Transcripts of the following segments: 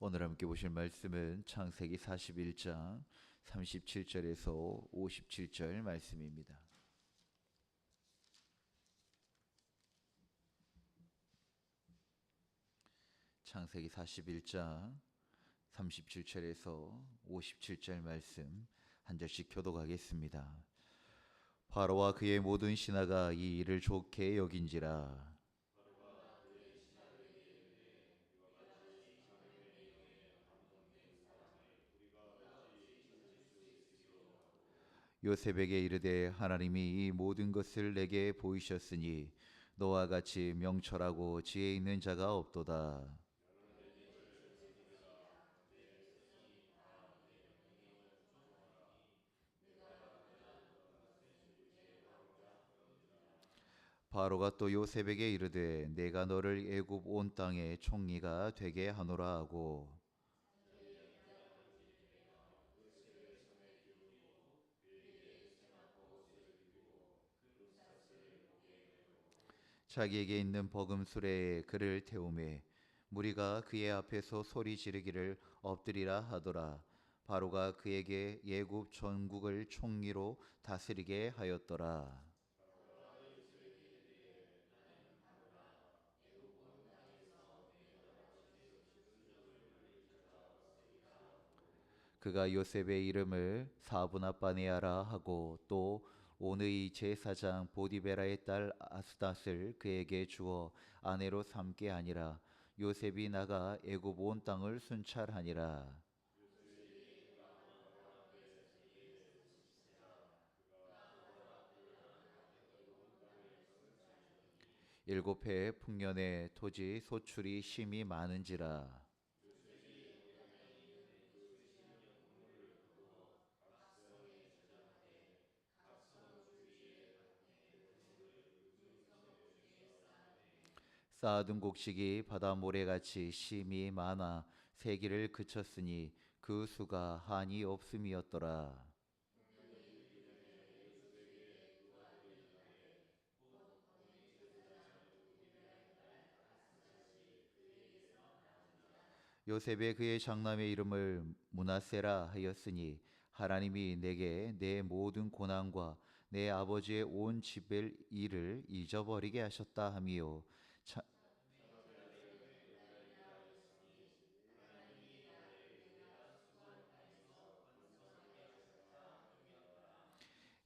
오늘 함께 보실 말씀은 창세기 41장 37절에서 57절 말씀입니다. 창세기 41장 37절에서 57절 말씀 한 절씩 교독하겠습니다. 바로와 그의 모든 신하가 이 일을 좋게 여긴지라. 요셉에게 이르되 하나님이 이 모든 것을 내게 보이셨으니 너와 같이 명철하고 지혜 있는 자가 없도다. 바로가 또 요셉에게 이르되 내가 너를 애굽 온 땅의 총리가 되게 하노라 하고 자기에게 있는 버금수레에 그를 태우매 무리가 그의 앞에서 소리 지르기를 엎드리라 하더라. 바로가 그에게 애굽 전국을 총리로 다스리게 하였더라. 그가 요셉의 이름을 사브나빠네아라 하고 또 온의 제사장 보디베라의 딸 아스닷을 그에게 주어 아내로 삼게 하니라. 요셉이 나가 애굽 온 땅을 순찰하니라. 일곱 해의 풍년에 토지 소출이 심히 많은지라. 쌓아둔 곡식이 바다 모래같이 심이 많아 세기를 그쳤으니 그 수가 한이 없음이었더라. 요셉의 그의 장남의 이름을 므낫세라 하였으니 하나님이 내게 내 모든 고난과 내 아버지의 온 집의 일을 잊어버리게 하셨다 하미요.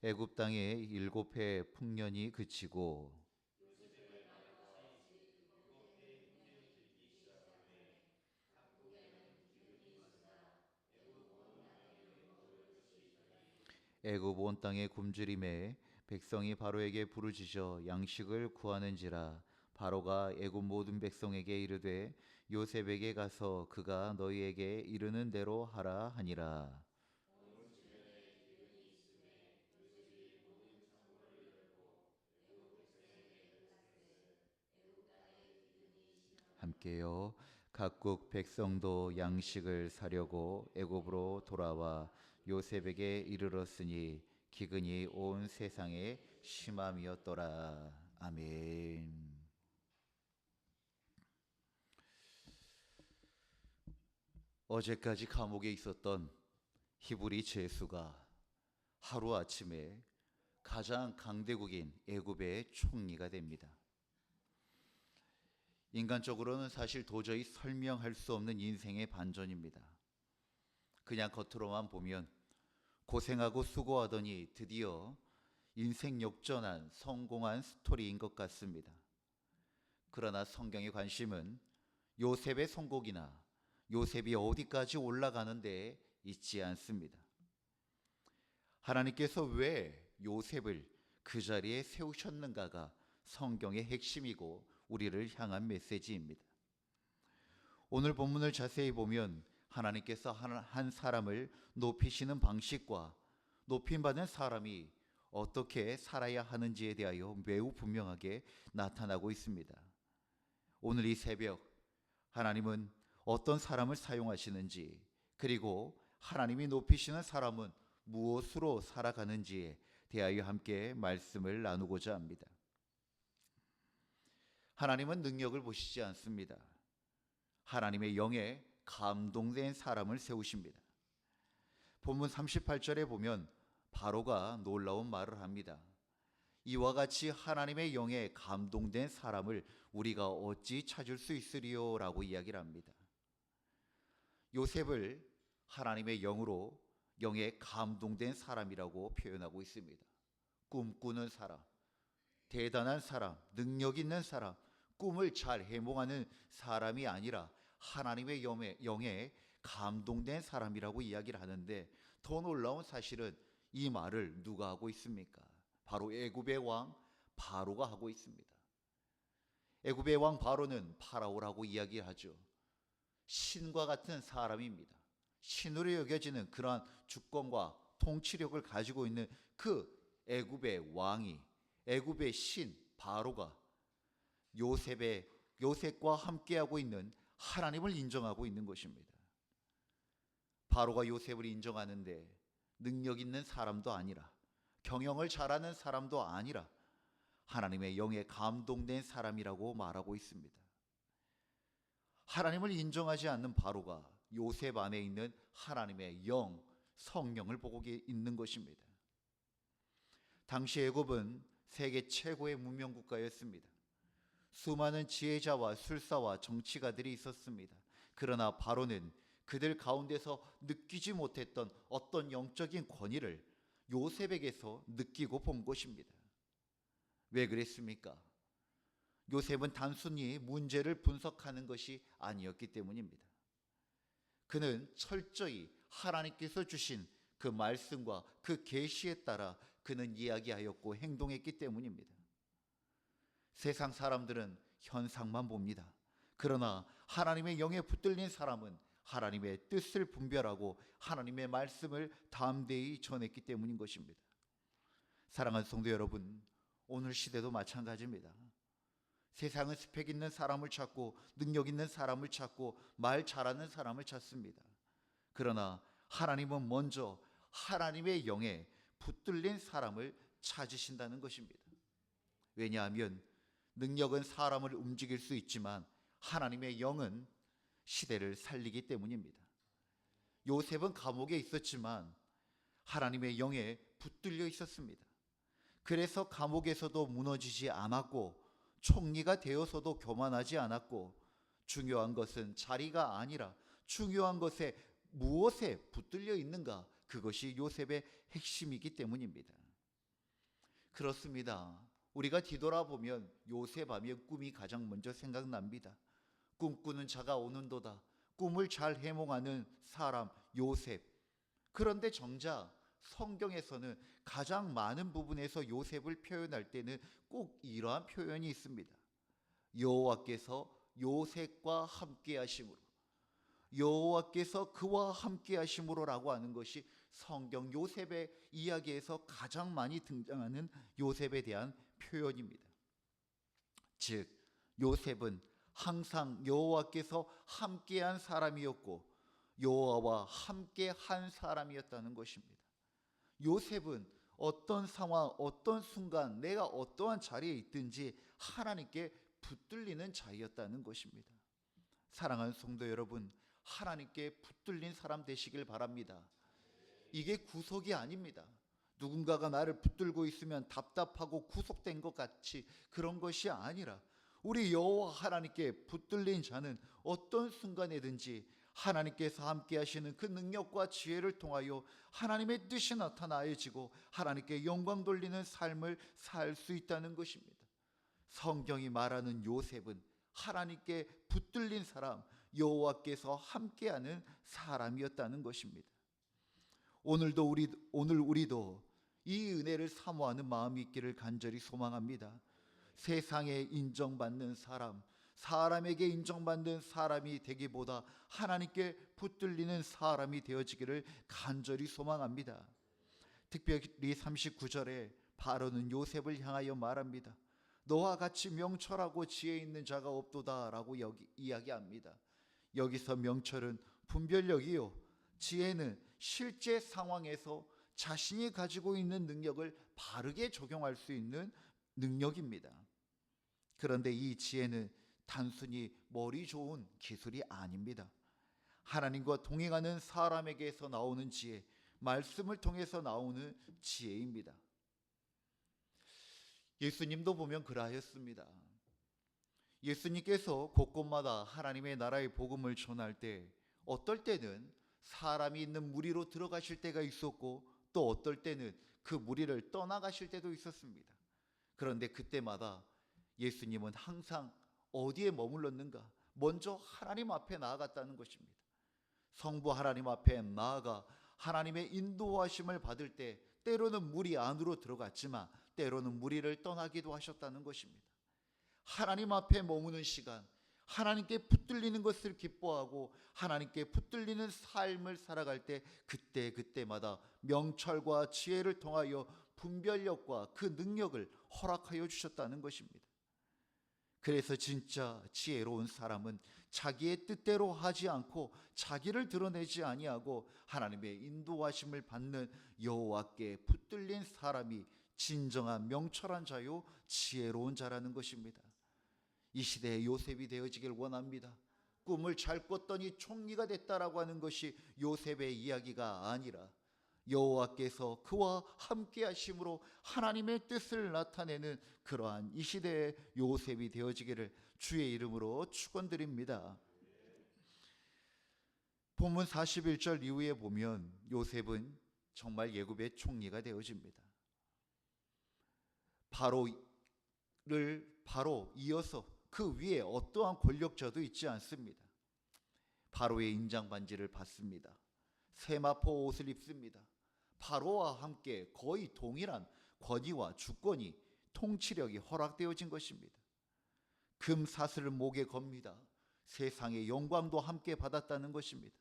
애굽 땅에 일곱 해 풍년이 그치고 애굽 온 땅에 굶주림에 백성이 바로에게 부르짖어 양식을 구하는지라. 바로가 애굽 모든 백성에게 이르되 요셉에게 가서 그가 너희에게 이르는 대로 하라 하니라. 함께요. 각국 백성도 양식을 사려고 애굽으로 돌아와 요셉에게 이르렀으니 기근이 온 세상에 심함이었더라. 아멘. 어제까지 감옥에 있었던 히브리 죄수가 하루아침에 가장 강대국인 애굽의 총리가 됩니다. 인간적으로는 사실 도저히 설명할 수 없는 인생의 반전입니다. 그냥 겉으로만 보면 고생하고 수고하더니 드디어 인생 역전한 성공한 스토리인 것 같습니다. 그러나 성경의 관심은 요셉의 성공이나 요셉이 어디까지 올라가는데 있지 않습니다. 하나님께서 왜 요셉을 그 자리에 세우셨는가가 성경의 핵심이고 우리를 향한 메시지입니다. 오늘 본문을 자세히 보면 하나님께서 한 사람을 높이시는 방식과 높임받은 사람이 어떻게 살아야 하는지에 대하여 매우 분명하게 나타나고 있습니다. 오늘 이 새벽 하나님은 어떤 사람을 사용하시는지, 그리고 하나님이 높이시는 사람은 무엇으로 살아가는지에 대하여 함께 말씀을 나누고자 합니다. 하나님은 능력을 보시지 않습니다. 하나님의 영에 감동된 사람을 세우십니다. 본문 38절에 보면 바로가 놀라운 말을 합니다. 이와 같이 하나님의 영에 감동된 사람을 우리가 어찌 찾을 수 있으리요? 라고 이야기를 합니다. 요셉을 하나님의 영으로 영에 감동된 사람이라고 표현하고 있습니다. 꿈꾸는 사람, 대단한 사람, 능력 있는 사람, 꿈을 잘 해몽하는 사람이 아니라 하나님의 영에 감동된 사람이라고 이야기를 하는데, 더 놀라운 사실은 이 말을 누가 하고 있습니까? 바로 애굽의 왕 바로가 하고 있습니다. 애굽의 왕 바로는 파라오라고 이야기하죠. 신과 같은 사람입니다. 신으로 여겨지는 그러한 주권과 통치력을 가지고 있는 그 애굽의 왕이, 애굽의 신 바로가 요셉과 함께하고 있는 하나님을 인정하고 있는 것입니다. 바로가 요셉을 인정하는데 능력 있는 사람도 아니라, 경영을 잘하는 사람도 아니라 하나님의 영에 감동된 사람이라고 말하고 있습니다. 하나님을 인정하지 않는 바로가 요셉 안에 있는 하나님의 영, 성령을 보고 있는 것입니다. 당시 애굽은 세계 최고의 문명 국가였습니다. 수많은 지혜자와 술사와 정치가들이 있었습니다. 그러나 바로는 그들 가운데서 느끼지 못했던 어떤 영적인 권위를 요셉에게서 느끼고 본 것입니다. 왜 그랬습니까? 요셉은 단순히 문제를 분석하는 것이 아니었기 때문입니다. 그는 철저히 하나님께서 주신 그 말씀과 그 계시에 따라 그는 이야기하였고 행동했기 때문입니다. 세상 사람들은 현상만 봅니다. 그러나 하나님의 영에 붙들린 사람은 하나님의 뜻을 분별하고 하나님의 말씀을 담대히 전했기 때문인 것입니다. 사랑하는 성도 여러분, 오늘 시대도 마찬가지입니다. 세상은 스펙 있는 사람을 찾고 능력 있는 사람을 찾고 말 잘하는 사람을 찾습니다. 그러나 하나님은 먼저 하나님의 영에 붙들린 사람을 찾으신다는 것입니다. 왜냐하면 능력은 사람을 움직일 수 있지만 하나님의 영은 시대를 살리기 때문입니다. 요셉은 감옥에 있었지만 하나님의 영에 붙들려 있었습니다. 그래서 감옥에서도 무너지지 않았고 총리가 되어서도 교만하지 않았고, 중요한 것은 자리가 아니라 중요한 것에 무엇에 붙들려 있는가, 그것이 요셉의 핵심이기 때문입니다. 그렇습니다. 우리가 뒤돌아보면 요셉 하면 꿈이 가장 먼저 생각납니다. 꿈꾸는 자가 오는도다. 꿈을 잘 해몽하는 사람 요셉. 그런데 정작 성경에서는 가장 많은 부분에서 요셉을 표현할 때는 꼭 이러한 표현이 있습니다. 여호와께서 요셉과 함께 하심으로, 여호와께서 그와 함께 하심으로라고 하는 것이 성경 요셉의 이야기에서 가장 많이 등장하는 요셉에 대한 표현입니다. 즉 요셉은 항상 여호와께서 함께한 사람이었고 여호와와 함께한 사람이었다는 것입니다. 요셉은 어떤 상황, 어떤 순간, 내가 어떠한 자리에 있든지 하나님께 붙들리는 자였다는 것입니다. 사랑하는 성도 여러분, 하나님께 붙들린 사람 되시길 바랍니다. 이게 구속이 아닙니다. 누군가가 나를 붙들고 있으면 답답하고 구속된 것 같이 그런 것이 아니라, 우리 여호와 하나님께 붙들린 자는 어떤 순간에든지 하나님께서 함께 하시는 그 능력과 지혜를 통하여 하나님의 뜻이 나타나야지고 하나님께 영광 돌리는 삶을 살 수 있다는 것입니다. 성경이 말하는 요셉은 하나님께 붙들린 사람, 여호와께서 함께하는 사람이었다는 것입니다. 오늘 우리도 이 은혜를 사모하는 마음이 있기를 간절히 소망합니다. 세상에 인정받는 사람, 사람에게 인정받는 사람이 되기보다 하나님께 붙들리는 사람이 되어지기를 간절히 소망합니다. 특별히 39절에 바로는 요셉을 향하여 말합니다. 너와 같이 명철하고 지혜 있는 자가 없도다 라고 이야기합니다. 여기서 명철은 분별력이요, 지혜는 실제 상황에서 자신이 가지고 있는 능력을 바르게 적용할 수 있는 능력입니다. 그런데 이 지혜는 단순히 머리 좋은 기술이 아닙니다. 하나님과 동행하는 사람에게서 나오는 지혜, 말씀을 통해서 나오는 지혜입니다. 예수님도 보면 그러하였습니다. 예수님께서 곳곳마다 하나님의 나라의 복음을 전할 때 어떨 때는 사람이 있는 무리로 들어가실 때가 있었고, 또 어떨 때는 그 무리를 떠나가실 때도 있었습니다. 그런데 그때마다 예수님은 항상 어디에 머물렀는가? 먼저 하나님 앞에 나아갔다는 것입니다. 성부 하나님 앞에 나아가 하나님의 인도하심을 받을 때 때로는 무리 안으로 들어갔지만 때로는 무리를 떠나기도 하셨다는 것입니다. 하나님 앞에 머무는 시간, 하나님께 붙들리는 것을 기뻐하고 하나님께 붙들리는 삶을 살아갈 때 그때마다 명철과 지혜를 통하여 분별력과 그 능력을 허락하여 주셨다는 것입니다. 그래서 진짜 지혜로운 사람은 자기의 뜻대로 하지 않고 자기를 드러내지 아니하고 하나님의 인도하심을 받는 여호와께 붙들린 사람이 진정한 명철한 자요 지혜로운 자라는 것입니다. 이 시대에 요셉이 되어지길 원합니다. 꿈을 잘 꿨더니 총리가 됐다라고 하는 것이 요셉의 이야기가 아니라 여호와께서 그와 함께 하심으로 하나님의 뜻을 나타내는 그러한 이 시대의 요셉이 되어지기를 주의 이름으로 축원드립니다. 본문 41절 이후에 보면 요셉은 정말 예굽의 총리가 되어집니다. 바로 이어서 그 위에 어떠한 권력자도 있지 않습니다. 바로의 인장 반지를 받습니다. 세마포 옷을 입습니다. 바로와 함께 거의 동일한 권위와 주권이, 통치력이 허락되어진 것입니다. 금 사슬을 목에 겁니다. 세상의 영광도 함께 받았다는 것입니다.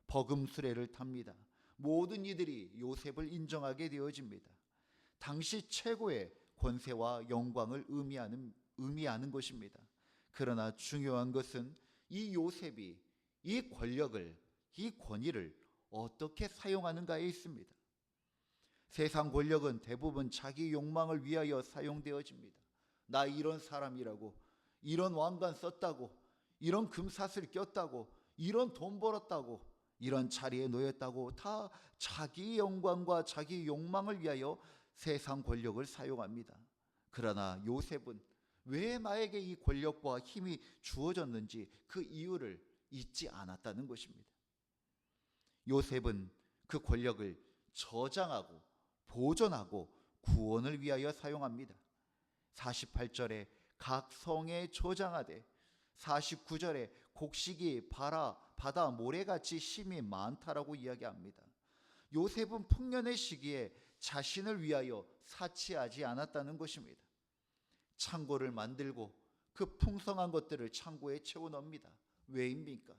버금 수레를 탑니다. 모든 이들이 요셉을 인정하게 되어집니다. 당시 최고의 권세와 영광을 의미하는 것입니다. 그러나 중요한 것은 이 요셉이 이 권력을, 이 권위를 어떻게 사용하는가에 있습니다. 세상 권력은 대부분 자기 욕망을 위하여 사용되어집니다. 나 이런 사람이라고, 이런 왕관 썼다고, 이런 금사슬 꼈다고, 이런 돈 벌었다고, 이런 자리에 놓였다고 다 자기 영광과 자기 욕망을 위하여 세상 권력을 사용합니다. 그러나 요셉은 왜 나에게 이 권력과 힘이 주어졌는지 그 이유를 잊지 않았다는 것입니다. 요셉은 그 권력을 저장하고 보존하고 구원을 위하여 사용합니다. 48절에 각 성에 저장하되 49절에 곡식이 바다 모래같이 심이 많다라고 이야기합니다. 요셉은 풍년의 시기에 자신을 위하여 사치하지 않았다는 것입니다. 창고를 만들고 그 풍성한 것들을 창고에 채워넣습니다. 왜입니까?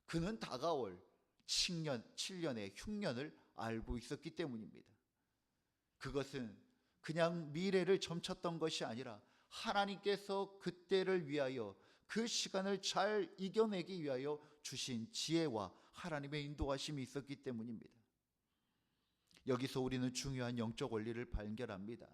그는 다가올 7년의 흉년을 알고 있었기 때문입니다. 그것은 그냥 미래를 점쳤던 것이 아니라 하나님께서 그때를 위하여 그 시간을 잘 이겨내기 위하여 주신 지혜와 하나님의 인도하심이 있었기 때문입니다. 여기서 우리는 중요한 영적 원리를 발견합니다.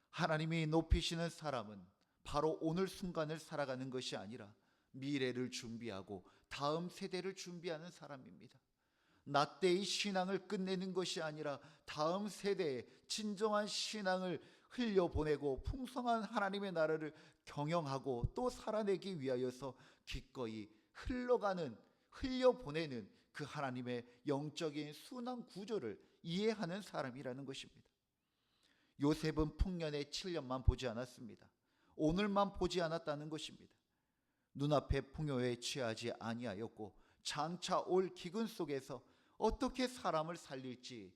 하나님이 높이시는 사람은 바로 오늘 순간을 살아가는 것이 아니라 미래를 준비하고 다음 세대를 준비하는 사람입니다. 나 때의 신앙을 끝내는 것이 아니라 다음 세대에 진정한 신앙을 흘려보내고 풍성한 하나님의 나라를 경영하고 또 살아내기 위하여서 기꺼이 흘려보내는 그 하나님의 영적인 순환 구조를 이해하는 사람이라는 것입니다. 요셉은 풍년의 7년만 보지 않았습니다. 오늘만 보지 않았다는 것입니다. 눈앞의 풍요에 취하지 아니하였고 장차 올 기근 속에서 어떻게 사람을 살릴지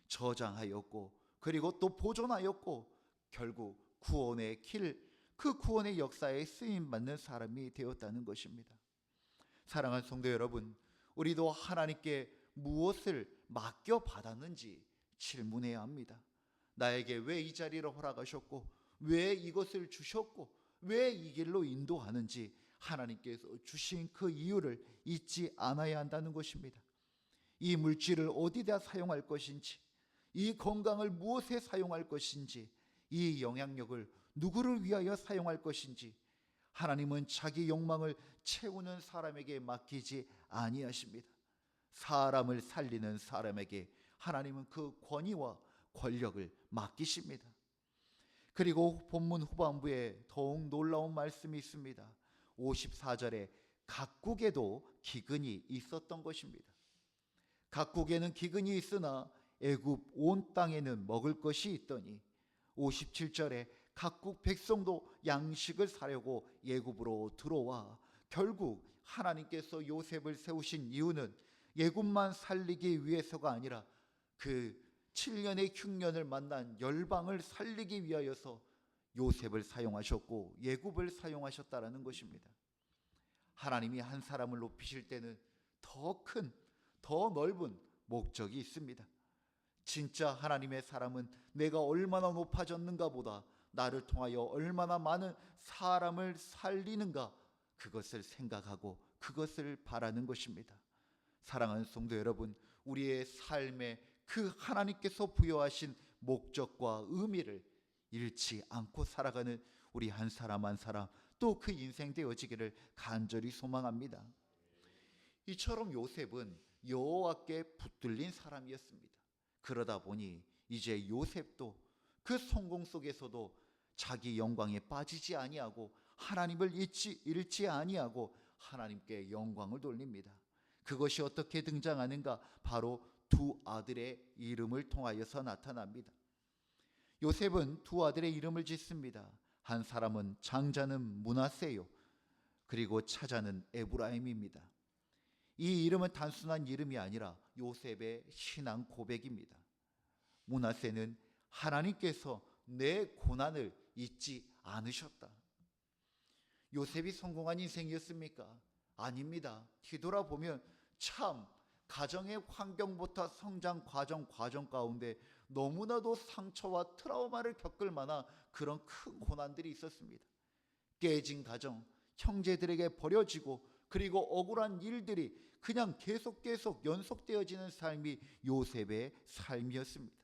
저장하였고 그리고 또 보존하였고 결국 구원의 길, 그 구원의 역사에 쓰임받는 사람이 되었다는 것입니다. 사랑하는 성도 여러분, 우리도 하나님께 무엇을 맡겨받았는지 질문해야 합니다. 나에게 왜 이 자리를 허락하셨고 왜 이것을 주셨고 왜 이 길로 인도하는지 하나님께서 주신 그 이유를 잊지 않아야 한다는 것입니다. 이 물질을 어디다 사용할 것인지, 이 건강을 무엇에 사용할 것인지, 이 영향력을 누구를 위하여 사용할 것인지 하나님은 자기 욕망을 채우는 사람에게 맡기지 아니하십니다. 사람을 살리는 사람에게 하나님은 그 권위와 권력을 맡기십니다. 그리고 본문 후반부에 더욱 놀라운 말씀이 있습니다. 54절에 각국에도 기근이 있었던 것입니다. 각국에는 기근이 있으나 애굽 온 땅에는 먹을 것이 있더니 57절에 각국 백성도 양식을 사려고 애굽으로 들어와 결국 하나님께서 요셉을 세우신 이유는 애굽만 살리기 위해서가 아니라 그 7년의 흉년을 만난 열방을 살리기 위하여서 요셉을 사용하셨고 애굽을 사용하셨다라는 것입니다. 하나님이 한 사람을 높이실 때는 더 큰, 더 넓은 목적이 있습니다. 진짜 하나님의 사람은 내가 얼마나 높아졌는가 보다 나를 통하여 얼마나 많은 사람을 살리는가, 그것을 생각하고 그것을 바라는 것입니다. 사랑하는 성도 여러분, 우리의 삶에 그 하나님께서 부여하신 목적과 의미를 잃지 않고 살아가는 우리 한 사람 한 사람, 또 그 인생 되어지기를 간절히 소망합니다. 이처럼 요셉은 여호와께 붙들린 사람이었습니다. 그러다 보니 이제 요셉도 그 성공 속에서도 자기 영광에 빠지지 아니하고 하나님을 잃지 아니하고 하나님께 영광을 돌립니다. 그것이 어떻게 등장하는가? 바로 두 아들의 이름을 통하여서 나타납니다. 요셉은 두 아들의 이름을 짓습니다. 한 사람은 장자는 므낫세요, 그리고 차자는 에브라임입니다. 이 이름은 단순한 이름이 아니라 요셉의 신앙 고백입니다. 므낫세는 하나님께서 내 고난을 잊지 않으셨다. 요셉이 성공한 인생이었습니까? 아닙니다. 뒤돌아보면 참 가정의 환경부터 성장 과정 가운데 너무나도 상처와 트라우마를 겪을 만한 그런 큰 고난들이 있었습니다. 깨진 가정, 형제들에게 버려지고 그리고 억울한 일들이 그냥 계속 연속되어지는 삶이 요셉의 삶이었습니다.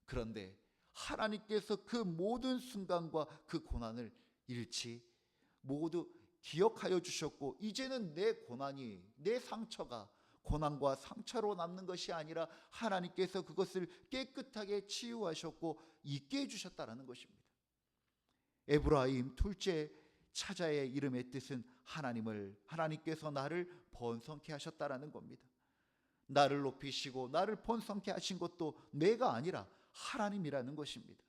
그런데 하나님께서 그 모든 순간과 그 고난을 잃지 모두 기억하여 주셨고, 이제는 내 고난이, 내 상처가 고난과 상처로 남는 것이 아니라 하나님께서 그것을 깨끗하게 치유하셨고 잊게 해주셨다는 것입니다. 에브라임 둘째 차자의 이름의 뜻은 하나님께서 나를 번성케 하셨다라는 겁니다. 나를 높이시고 나를 번성케 하신 것도 내가 아니라 하나님이라는 것입니다.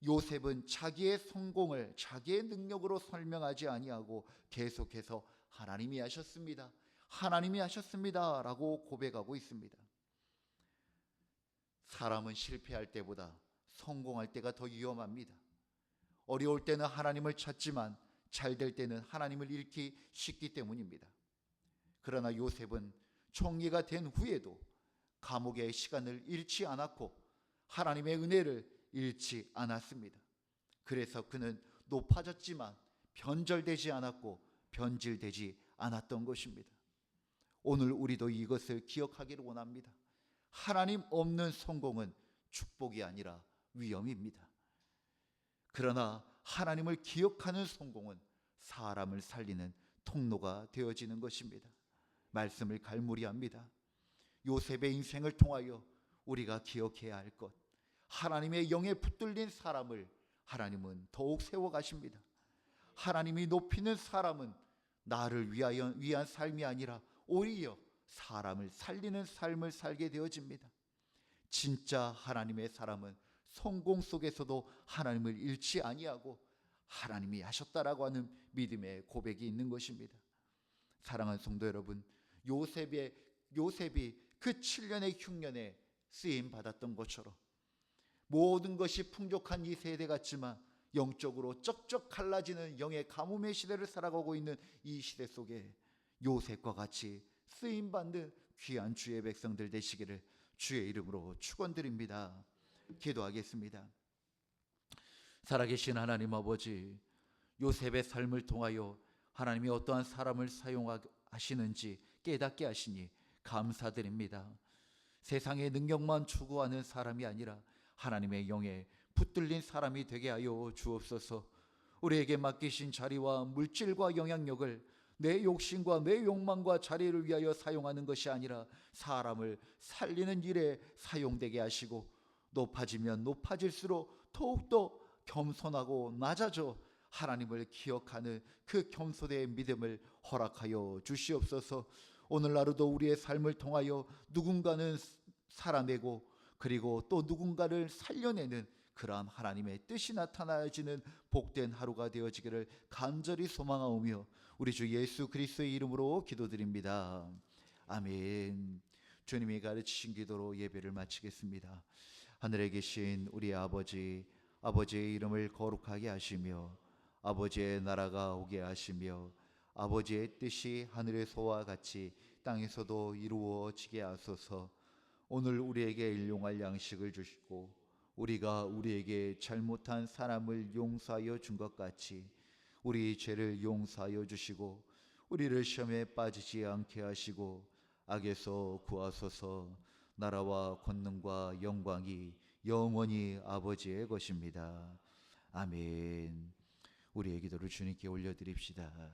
요셉은 자기의 성공을 자기의 능력으로 설명하지 아니하고 계속해서 하나님이 하셨습니다, 하나님이 하셨습니다 라고 고백하고 있습니다. 사람은 실패할 때보다 성공할 때가 더 위험합니다. 어려울 때는 하나님을 찾지만 잘 될 때는 하나님을 잃기 쉽기 때문입니다. 그러나 요셉은 총리가 된 후에도 감옥의 시간을 잃지 않았고 하나님의 은혜를 잃지 않았습니다. 그래서 그는 높아졌지만 변절되지 않았고 변질되지 않았던 것입니다. 오늘 우리도 이것을 기억하기를 원합니다. 하나님 없는 성공은 축복이 아니라 위험입니다. 그러나 하나님을 기억하는 성공은 사람을 살리는 통로가 되어지는 것입니다. 말씀을 갈무리합니다. 요셉의 인생을 통하여 우리가 기억해야 할 것, 하나님의 영에 붙들린 사람을 하나님은 더욱 세워가십니다. 하나님이 높이는 사람은 나를 위한 삶이 아니라 오히려 사람을 살리는 삶을 살게 되어집니다. 진짜 하나님의 사람은 성공 속에서도 하나님을 잃지 아니하고 하나님이 하셨다라고 하는 믿음의 고백이 있는 것입니다. 사랑하는 성도 여러분, 요셉이 그 7년의 흉년에 쓰임 받았던 것처럼 모든 것이 풍족한 이 세대 같지만 영적으로 쩍쩍 갈라지는 영의 가뭄의 시대를 살아가고 있는 이 시대 속에 요셉과 같이 쓰임받는 귀한 주의 백성들 되시기를 주의 이름으로 축원드립니다. 기도하겠습니다. 살아계신 하나님 아버지, 요셉의 삶을 통하여 하나님이 어떠한 사람을 사용하시는지 깨닫게 하시니 감사드립니다. 세상의 능력만 추구하는 사람이 아니라 하나님의 영에 붙들린 사람이 되게 하여 주옵소서. 우리에게 맡기신 자리와 물질과 영향력을 내 욕심과 내 욕망과 자리를 위하여 사용하는 것이 아니라 사람을 살리는 일에 사용되게 하시고, 높아지면 높아질수록 더욱더 겸손하고 낮아져 하나님을 기억하는 그 겸손의 믿음을 허락하여 주시옵소서. 오늘 하루도 우리의 삶을 통하여 누군가는 살아내고 그리고 또 누군가를 살려내는 그러한 하나님의 뜻이 나타나지는 복된 하루가 되어지기를 간절히 소망하오며 우리 주 예수 그리스도의 이름으로 기도드립니다. 아멘. 주님이 가르치신 기도로 예배를 마치겠습니다. 하늘에 계신 우리 아버지, 아버지의 이름을 거룩하게 하시며 아버지의 나라가 오게 하시며 아버지의 뜻이 하늘에서와 같이 땅에서도 이루어지게 하소서. 오늘 우리에게 일용할 양식을 주시고 우리가 우리에게 잘못한 사람을 용서하여 준 것 같이 우리 죄를 용서하여 주시고 우리를 시험에 빠지지 않게 하시고 악에서 구하소서. 나라와 권능과 영광이 영원히 아버지의 것입니다. 아멘. 우리의 기도를 주님께 올려드립시다.